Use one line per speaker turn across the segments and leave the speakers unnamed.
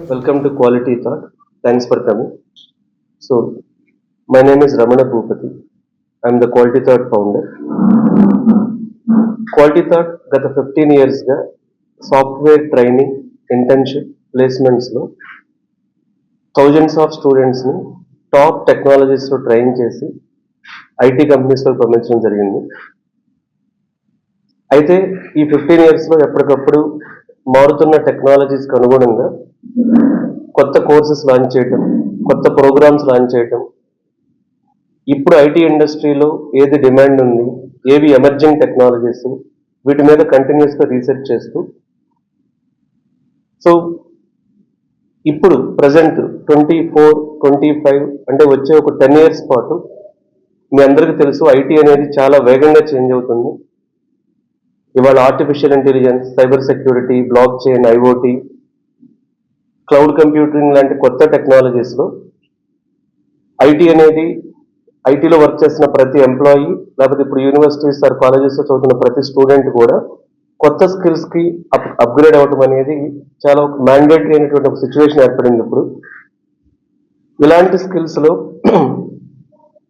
Welcome to Quality Thought. Thanks for coming. So, my name is Ramana Bhupati. I am the Quality Thought founder. Quality Thought gata 15 years ga software training, internship, placements lo thousands of students ni top technologies lo train chesi IT companies lo పంపించడం జరిగింది. అయితే ఈ 15 years లో ఎప్పటికప్పుడు మారుతున్న టెక్నాలజీస్కి అనుగుణంగా కొత్త courses launch చేయటం, కొత్త ప్రోగ్రామ్స్ లాంచ్ చేయటం, ఇప్పుడు ఐటీ ఇండస్ట్రీలో ఏది డిమాండ్ ఉంది, ఏవి ఎమర్జింగ్ టెక్నాలజీస్, వీటి మీద కంటిన్యూస్గా రీసెర్చ్ చేస్తూ సో ఇప్పుడు ప్రజెంట్ 24-25 అంటే వచ్చే ఒక 10 years పాటు మీ అందరికీ తెలుసు ఐటీ అనేది చాలా వేగంగా చేంజ్ అవుతుంది. ఇవాళ artificial intelligence, cyber security, block chain, IoT, cloud computing లాంటి కొత్త టెక్నాలజీస్లో ఐటీ అనేది ఐటీలో వర్క్ చేసిన ప్రతి ఎంప్లాయీ లేకపోతే ఇప్పుడు యూనివర్సిటీస్ ఆర్ కాలేజెస్లో చదువుతున్న ప్రతి స్టూడెంట్ కూడా కొత్త స్కిల్స్కి అప్గ్రేడ్ అవ్వటం అనేది చాలా ఒక మ్యాండేటరీ అయినటువంటి ఒక సిచ్యువేషన్ ఏర్పడింది. ఇప్పుడు ఇలాంటి స్కిల్స్లో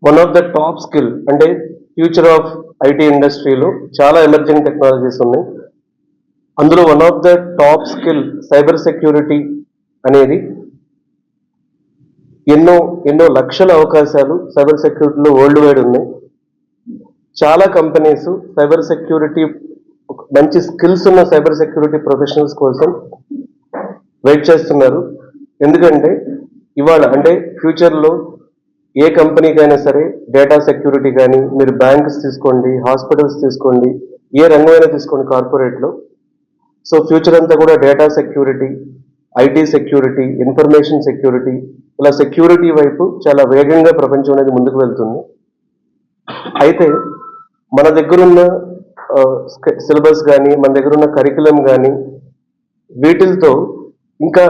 one of the top skill అంటే ఫ్యూచర్ ఆఫ్ ఐటీ ఇండస్ట్రీలో చాలా ఎమర్జింగ్ టెక్నాలజీస్ ఉన్నాయి. అందులో one of the top skill cyber security అనేది ఎన్నో లక్షల అవకాశాలు సైబర్ సెక్యూరిటీలో వరల్డ్ వైడ్ ఉన్నాయి. చాలా కంపెనీస్ సైబర్ సెక్యూరిటీ మంచి స్కిల్స్ ఉన్న సైబర్ సెక్యూరిటీ ప్రొఫెషనల్స్ కోసం వెయిట్ చేస్తున్నారు. ఎందుకంటే ఇవాళ అంటే ఫ్యూచర్లో ఏ కంపెనీకైనా సరే డేటా సెక్యూరిటీ కానీ, మీరు బ్యాంక్స్ తీసుకోండి, హాస్పిటల్స్ తీసుకోండి, ఏ రంగమైనా తీసుకోండి కార్పొరేట్లో, సో ఫ్యూచర్ అంతా కూడా data security, IT security, information security, ఇలా సెక్యూరిటీ వైపు చాలా వేగంగా ప్రపంచం అనేది ముందుకు వెళ్తుంది. అయితే మన దగ్గరున్న సిలబస్ కానీ, మన దగ్గరున్న కరికులం కానీ వీటితో ఇంకా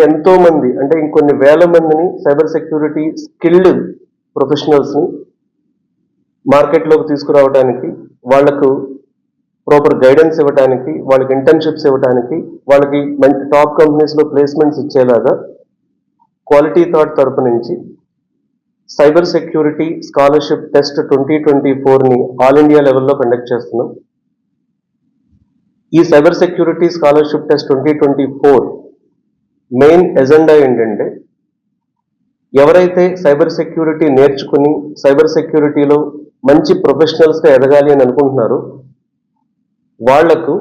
ఎంతో మంది అంటే ఇంకొన్ని వేల మందిని సైబర్ సెక్యూరిటీ స్కిల్డ్ ప్రొఫెషనల్స్ని మార్కెట్లోకి తీసుకురావడానికి, వాళ్లకు ప్రాపర్ గైడెన్స్ ఇవ్వడానికి, వాళ్ళకి ఇంటర్న్షిప్స్ ఇవ్వడానికి, వాళ్ళకి మంచి టాప్ కంపెనీస్లో ప్లేస్మెంట్స్ ఇచ్చేలాగా క్వాలిటీ థాట్ తరపు నుంచి సైబర్ సెక్యూరిటీ స్కాలర్షిప్ టెస్ట్ 2024ని ఆల్ ఇండియా లెవెల్లో కండక్ట్ చేస్తున్నాం. ఈ cyber security scholarship test 2024 main agenda ఏంటంటే ఎవరైతే సైబర్ సెక్యూరిటీ నేర్చుకుని సైబర్ సెక్యూరిటీలో మంచి ప్రొఫెషనల్స్గా ఎదగాలి అని అనుకుంటున్నారో వాళ్లకు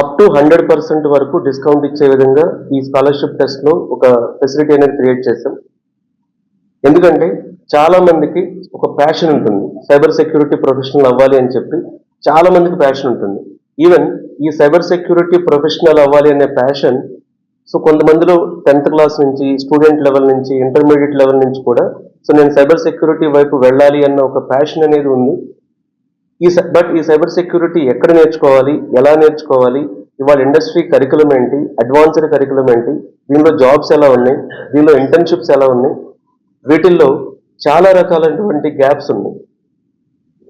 అప్ టు 100% వరకు డిస్కౌంట్ ఇచ్చే విధంగా ఈ స్కాలర్షిప్ టెస్ట్లో ఒక ఫెసిలిటీ అనేది క్రియేట్ చేశాం. ఎందుకంటే చాలా మందికి ఒక ప్యాషన్ ఉంటుంది, సైబర్ సెక్యూరిటీ ప్రొఫెషనల్ అవ్వాలి అని చెప్పి చాలా మందికి ప్యాషన్ ఉంటుంది. ఈవెన్ ఈ సైబర్ సెక్యూరిటీ ప్రొఫెషనల్ అవ్వాలి అనే ప్యాషన్ సో కొంతమందిలో 10th క్లాస్ నుంచి, స్టూడెంట్ లెవెల్ నుంచి, ఇంటర్మీడియట్ లెవెల్ నుంచి కూడా సో నేను సైబర్ సెక్యూరిటీ వైపు వెళ్ళాలి అన్న ఒక ప్యాషన్ అనేది ఉంది. బట్ ఈ సైబర్ సెక్యూరిటీ ఎక్కడ నేర్చుకోవాలి, ఎలా నేర్చుకోవాలి, ఇవాళ ఇండస్ట్రీ కరికులం ఏంటి, అడ్వాన్స్డ్ కరికులం ఏంటి, దీనిలో జాబ్స్ ఎలా ఉన్నాయి, దీనిలో ఇంటర్న్షిప్స్ ఎలా ఉన్నాయి, వీటిల్లో చాలా రకాలైనటువంటి గ్యాప్స్ ఉన్నాయి.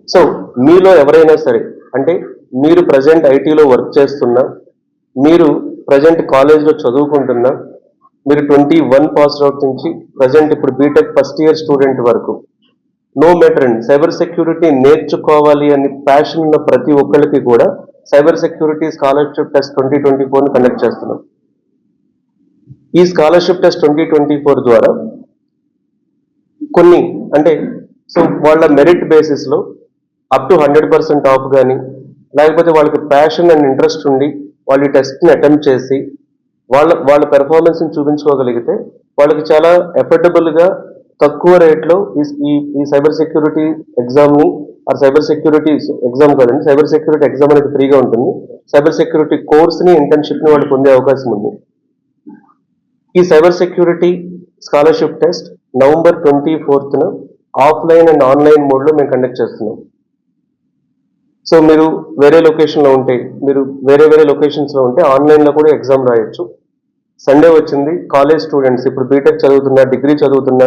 సో మీలో ఎవరైనా సరే అంటే మీరు ప్రజెంట్ ఐటీలో వర్క్ చేస్తున్నా, మీరు ప్రజెంట్ కాలేజ్లో చదువుకుంటున్నా, మీరు 21 పాస్ అవుట్ నుంచి ప్రజెంట్ ఇప్పుడు బీటెక్ ఫస్ట్ ఇయర్ స్టూడెంట్ వరకు నో మ్యాటర్ అండి, సైబర్ సెక్యూరిటీ నేర్చుకోవాలి అని ప్యాషన్ ఉన్న ప్రతి ఒక్కరికి కూడా సైబర్ సెక్యూరిటీ స్కాలర్షిప్ టెస్ట్ 2024ని కండక్ట్ చేస్తున్నాం. ఈ స్కాలర్షిప్ టెస్ట్ 2024 ద్వారా కొన్ని అంటే సో వాళ్ళ మెరిట్ బేసిస్లో అప్ టు 100% ఆఫ్ కానీ, లేకపోతే వాళ్ళకి ప్యాషన్ అండ్ ఇంట్రెస్ట్ ఉండి వాళ్ళు ఈ టెస్ట్ని అటెంప్ట్ చేసి వాళ్ళ పెర్ఫార్మెన్స్ని చూపించుకోగలిగితే వాళ్ళకి చాలా ఎఫర్డబుల్గా తక్కువ రేట్లో ఈ సైబర్ సెక్యూరిటీ ఎగ్జామ్ని ఆర్ సైబర్ సెక్యూరిటీ ఎగ్జామ్ కాదండి, సైబర్ సెక్యూరిటీ ఎగ్జామ్ అనేది ఫ్రీగా ఉంటుంది. సైబర్ సెక్యూరిటీ కోర్స్ని, ఇంటర్న్షిప్ని వాళ్ళు పొందే అవకాశం ఉంది. ఈ cyber security scholarship test November 24న ఆఫ్లైన్ అండ్ ఆన్లైన్ మోడ్లో మేము కండక్ట్ చేస్తున్నాం. సో మీరు వేరే లొకేషన్లో ఉంటే, మీరు వేరే లొకేషన్స్లో ఉంటే ఆన్లైన్లో కూడా ఎగ్జామ్ రాయొచ్చు. సండే వచ్చింది, కాలేజ్ స్టూడెంట్స్ ఇప్పుడు బీటెక్ చదువుతున్నా, డిగ్రీ చదువుతున్నా,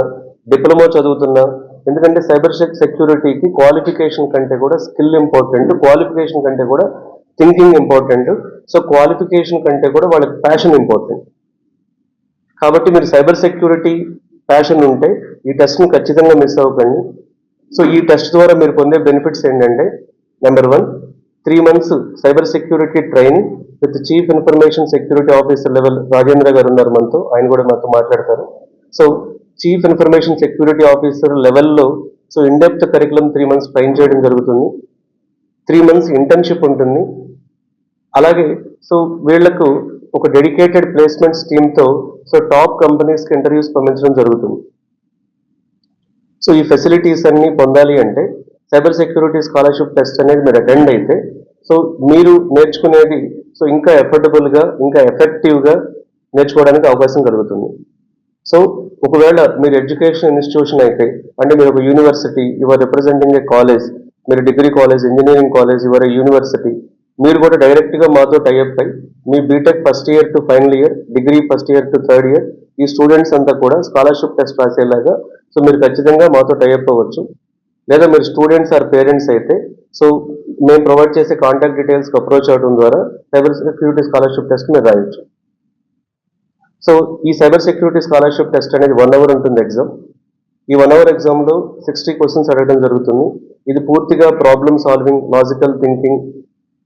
డిప్లొమా చదువుతున్నా, ఎందుకంటే సైబర్ సెక్యూరిటీకి క్వాలిఫికేషన్ కంటే కూడా స్కిల్ ఇంపార్టెంట్, క్వాలిఫికేషన్ కంటే కూడా థింకింగ్ ఇంపార్టెంట్, సో క్వాలిఫికేషన్ కంటే కూడా వాళ్ళకి ప్యాషన్ ఇంపార్టెంట్. కాబట్టి మీరు సైబర్ సెక్యూరిటీ ప్యాషన్ ఉంటే ఈ టెస్ట్ని ఖచ్చితంగా మిస్ అవ్వకండి. సో ఈ టెస్ట్ ద్వారా మీరు పొందే బెనిఫిట్స్ ఏంటంటే, number 1, 3 months cyber security training with chief information security officer level Rajendra garu ఉన్నారు మనతో, ఆయన కూడా మనతో మాట్లాడతారు. So chief information security officer లెవెల్లో so in depth curriculum 3 months train చేయడం జరుగుతుంది. 3 months ఇంటర్న్షిప్ ఉంటుంది. అలాగే సో వీళ్లకు ఒక డెడికేటెడ్ ప్లేస్మెంట్స్ టీమ్తో సో టాప్ కంపెనీస్కి ఇంటర్వ్యూస్ పంపించడం జరుగుతుంది. సో ఈ ఫెసిలిటీస్ అన్ని పొందాలి అంటే సైబర్ సెక్యూరిటీ స్కాలర్షిప్ టెస్ట్ అనేది మీరు అటెండ్ అయితే సో మీరు నేర్చుకునేది సో ఇంకా ఎఫర్డబుల్గా ఇంకా ఎఫెక్టివ్గా నేర్చుకోవడానికి అవకాశం కలుగుతుంది. సో ఒకవేళ మీరు ఎడ్యుకేషన్ ఇన్స్టిట్యూషన్ అయితే, అంటే మీరు ఒక university, your representing a college, మీరు degree college, engineering college, your university, మీరు కూడా డైరెక్ట్గా మాతో టైఅప్ అయి మీ BTech first year to final year, degree first year to third year ఈ స్టూడెంట్స్ అంతా కూడా స్కాలర్షిప్ టెస్ట్ రాసేలాగా సో మీరు ఖచ్చితంగా మాతో టైఅప్ అవ్వచ్చు. లేదా మీరు స్టూడెంట్స్ ఆర్ పేరెంట్స్ అయితే సో మేము ప్రొవైడ్ చేసే కాంటాక్ట్ డీటెయిల్స్కి అప్రోచ్ అవడం ద్వారా సైబర్ సెక్యూరిటీ స్కాలర్షిప్ టెస్ట్ మీరు రాయొచ్చు. సో ఈ సైబర్ సెక్యూరిటీ స్కాలర్షిప్ టెస్ట్ అనేది 1 hour ఉంటుంది ఎగ్జామ్. ఈ 1 hour ఎగ్జామ్లో 60 questions అడగడం జరుగుతుంది. ఇది పూర్తిగా ప్రాబ్లమ్ సాల్వింగ్, లాజికల్ థింకింగ్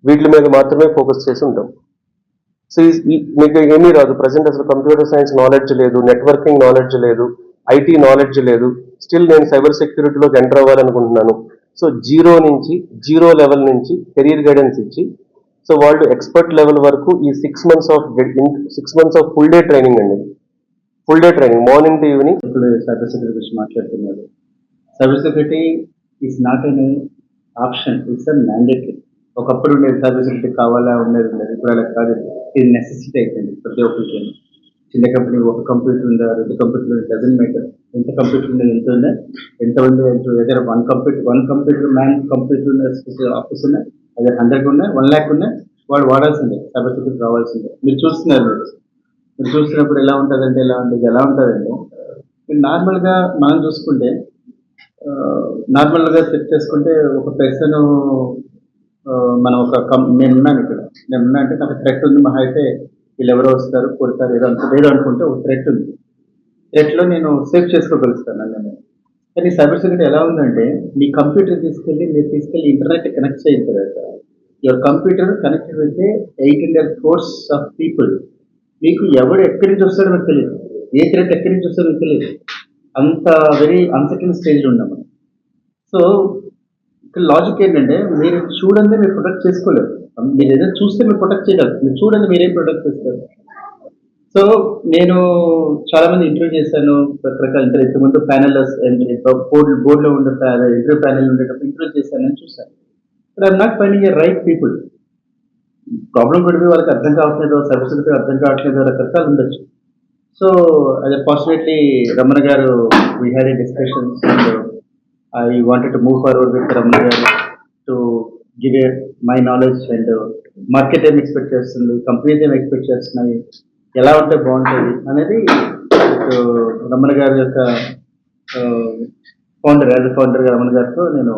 వీటి మీద మాత్రమే ఫోకస్ చేసి ఉంటాం. సో మీకు ఏమీ రాదు, ప్రజెంట్ అసలు కంప్యూటర్ సైన్స్ నాలెడ్జ్ లేదు, నెట్వర్కింగ్ నాలెడ్జ్ లేదు, ఐటీ నాలెడ్జ్ లేదు, స్టిల్ నేను సైబర్ సెక్యూరిటీలోకి ఎంటర్ అవ్వాలనుకుంటున్నాను. సో జీరో లెవెల్ నుంచి కెరీర్ గైడెన్స్ ఇచ్చి సో వాళ్ళు ఎక్స్పర్ట్ లెవెల్ వరకు ఈ 6 months of full day training అండి. Full day training morning to evening.
ఇప్పుడు సైబర్ సెక్యూరిటీ గురించి మాట్లాడుతున్నారు. Cyber security is not an option, it's a mandatory. ఒకప్పుడు ఉండేది సైబర్ సెక్యూరిటీ కావాలా ఉండేది, ఇప్పుడు అలా కాదు, ఇది నెసెసిటీ అయిపోయింది ప్రతి ఒక్కరికి. చిన్న కంపెనీ ఒక కంప్యూటర్ ఉందా, 2 కంప్యూటర్ డజన్ మేటర్, ఎంత కంప్యూటర్ ఉంది, ఎంత ఉంది ఏదైనా one computer man computer office ఉన్నాయి, అదే 100 ఉన్నాయి, 1 lakh ఉన్నాయి, వాడు వాడాల్సిందే, సైబర్ సెక్యూరిటీ రావాల్సిందే. మీరు చూస్తున్నప్పుడు ఎలా ఉంటుందంటే ఎలా ఉంటుందంటే నార్మల్గా మనం చూసుకుంటే నార్మల్గా సెట్ చేసుకుంటే ఒక పర్సన్ మనం నేనున్నాను అంటే నాకు థ్రెట్ ఉంది, మహా అయితే వీళ్ళు ఎవరో వస్తారు కొడతారు ఏదో అనుకుంటే ఒక థ్రెట్ ఉంది. థ్రెట్లో నేను సేవ్ చేసుకోగలుగుతాను నేను. కానీ సైబర్ సెక్యూరిటీ ఎలా ఉందంటే మీ కంప్యూటర్ మీరు తీసుకెళ్ళి ఇంటర్నెట్ కనెక్ట్ అయిన తర్వాత your computer connected with 800 crores of people. మీకు ఎవడు ఎక్కడి నుంచి వస్తాడో మీకు తెలియదు, ఏ థ్రెట్ ఎక్కడి నుంచి వస్తాడో మీకు తెలియదు. అంత వెరీ అన్సర్టన్ స్టేజ్లో ఉన్నాం మనం. సో ఇక్కడ లాజిక్ ఏంటంటే మీరు చూడండి మీరు ప్రొటెక్ట్ చేసుకోలేరు, మీరు ఏదైనా చూస్తే మీరు ప్రొటెక్ట్ చేయగలరు, మీరు చూడండి మీరేం ప్రొటెక్ట్ చేస్తారు. సో నేను చాలా మంది ఇంటర్వ్యూ చేశాను, రకరకాల ఇంతకుముందు ప్యానెలర్స్ బోర్డులో ఉండే ఇంటర్వ్యూ ప్యానెల్ ఉండేటప్పుడు ఇంటర్వ్యూ చేశానని చూశాను. But I'm not finding A right people. Problem పెడితే వాళ్ళకి అర్థం కావట్లేదు, సైబర్ సెక్యూరిటీ అర్థం కావట్లేదు, రకరకాలు ఉండొచ్చు. సో అదే fortunately Ramana garu we had a discussions and I wanted to move forward with Ramana garu to give a my knowledge and market ఏం ఎక్స్పెక్ట్ చేస్తుంది, కంపెనీస్ ఏం ఎక్స్పెక్ట్ చేస్తున్నాయి, ఎలా ఉంటే బాగుంటుంది అనేది రమణ గారి యొక్క ఫౌండర్ రమణ గారితో నేను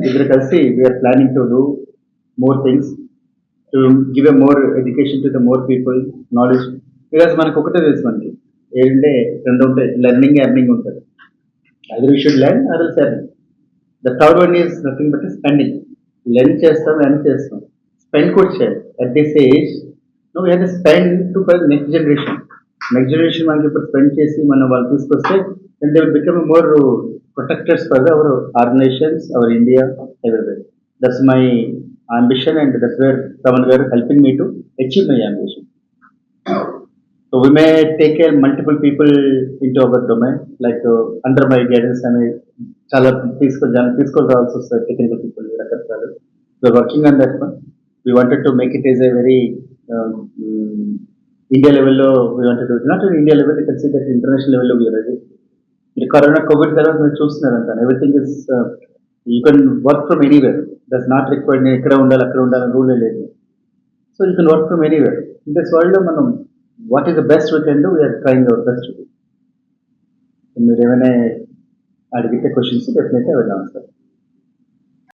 ఇద్దరు కలిసి we're planning to do more things to give a more education to the more people, knowledge. Because మనకు ఒకటే తెలుసు, మనకి ఏంటంటే 2 ఉంటాయి, లెర్నింగ్ ఎర్నింగ్ ఉంటుంది. either we should learn or else earn. The third one is nothing but spending. Learn చేస్తాం, earn చేస్తాం, spend కూడా చేయాలి. at this age no we have to spend to for next generation మనకి ఇప్పుడు spend చేసి మనం వాళ్ళు తీసుకొస్తే then they will become more protectors for our organizations, our India, everywhere. That's my ambition and that's where Raman garu helping me to achieve my ambition. So we may take care multiple people into our domain, like under my guidance I mean chala peaceful also technical people rakathalu. We are working on that one. We wanted to make it as a very India level lo we wanted to, not in India level, you can see that international level lo we are ready. Corona COVID tarvata మీరు చూస్తున్నారంట, everything is you can work from anywhere. Does not require నేను ఇక్కడ ఉండాలి అక్కడ ఉండాలని rule లేదు. So you can work from anywhere in this world లో మనం what is the best we can do, we're trying our best. మీరు ఏమైనా అడిగితే క్వశ్చన్స్ డెఫినెట్గా వెళ్ళాం సార్.